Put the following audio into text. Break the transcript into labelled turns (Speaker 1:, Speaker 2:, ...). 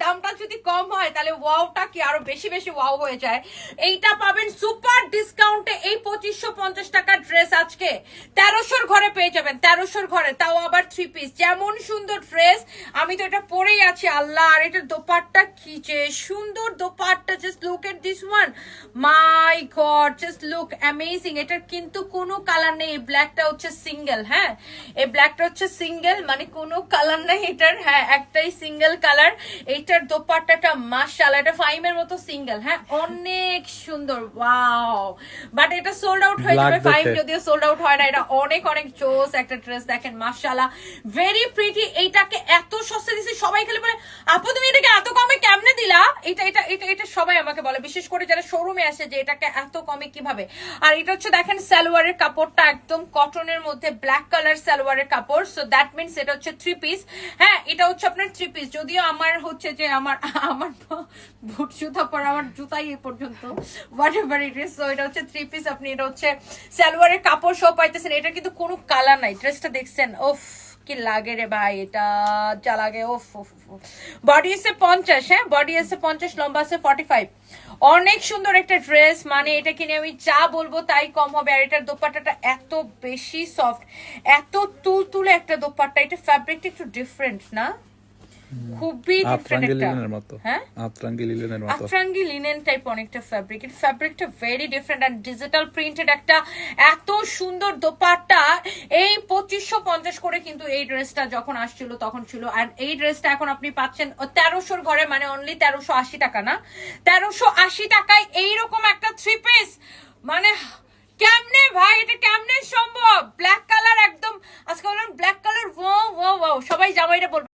Speaker 1: দামটা যদি কম হয় তাহলে ওয়াওটা কি আরো বেশি বেশি ওয়াও হয়ে যায়। এইটা পাবেন সুপার ডিসকাউন্টে, এই 2550 টাকার ড্রেস আজকে 1300 ঘরে পেয়ে যাবেন, 1300 ঘরে, তাও আবার 3 পিস। যেমন সুন্দর ড্রেস, আমি তো এটা পরেই আছি আল্লাহ। আর এটা দোপাট্টা কি যে সুন্দর dupatta, just look at this one, my god just look amazing. এটার কিন্তু কোনো কালার নেই, এই ব্ল্যাকটা হচ্ছে সিঙ্গেল, হ্যাঁ এই ব্ল্যাকটা হচ্ছে সিঙ্গেল, মানে কোনো কালার নাই এটার, হ্যাঁ একটাই সিঙ্গেল কালার। এইটার দোপাট্টাটা মাশাআল্লাহ, এটা ফাইমের মতো সিঙ্গেল, হ্যাঁ অনেক সুন্দর, ওয়াও। বাট এটা সোল্ড আউট হয়ে যাবে, ফাইম যদিও সোল্ড আউট হয় না। এটা অনেক অনেক জোস একটা ড্রেস, দেখেন মাশাআল্লাহ ভেরি প্রিটি। এইটাকে এত সস্তা দিছি, সবাই খালি বলে আপু তুমি এটাকে এত কমে কেমনে দিলা, এটা এটা এটা এটা সবাই আমাকে বলে, বিশেষ করে যারা শোরুমে আসে যে এটাকে এত কমে কিভাবে। আর এটা হচ্ছে দেখেন সালোয়ারের কাপড়টা একদম কটনের মধ্যে ব্ল্যাক কালার সালোয়ারের কাপড়, সো দ্যাট মিনস এটা হচ্ছে 3 পিস। হ্যাঁ এটা হচ্ছে আপনার 3 পিস, যদিও আমার হচ্ছে যে আমার আমার বুট জুতা পরা, আমার জুতাই এই পর্যন্ত, what ever it is. So এটা হচ্ছে 3 পিস, আপনি এটা হচ্ছে সালোয়ারের কাপড় সব পাইতেছেন। এটা কিন্তু কোনো কালার নাই, ড্রেসটা দেখছেন ওফ কি লাগে রে ভাই, এটা যা লাগে ওফ। বডি এসে 50, হ্যাঁ বডি এসে 50, লম্বা আছে 45। অনেক সুন্দর একটা ড্রেস, মানে এটা কিনে আমি যা বলবো তাই কম হবে। আর এটার দোপাট্টাটা এত বেশি সফট, এত তুলতুলে একটা দোপাট্টা। এটা ফ্যাব্রিকটা একটু ডিফারেন্ট না, খুবই ডিফারেন্ট একটা, হ্যাঁ আতরাঙ্গি লিনেন টাইপ অনেকটা ফ্যাব্রিক। এর ফ্যাব্রিকটা very different and digital printed একটা এত সুন্দর দোপাট্টা। এই 2550 করে কিন্তু এই ড্রেসটা যখন আসছিল তখন ছিল, আর এই ড্রেসটা এখন আপনি পাচ্ছেন 1300 ঘরে, মানে অনলি 1380 টাকা না, 1380 টাকায় এইরকম একটা 3 পিস। মানে কেমনে ভাই, এটা কেমনে সম্ভব? ব্ল্যাক কালার একদম, আজকে বললাম black colour, wow wow wow, সবাই জামাইরা বলবে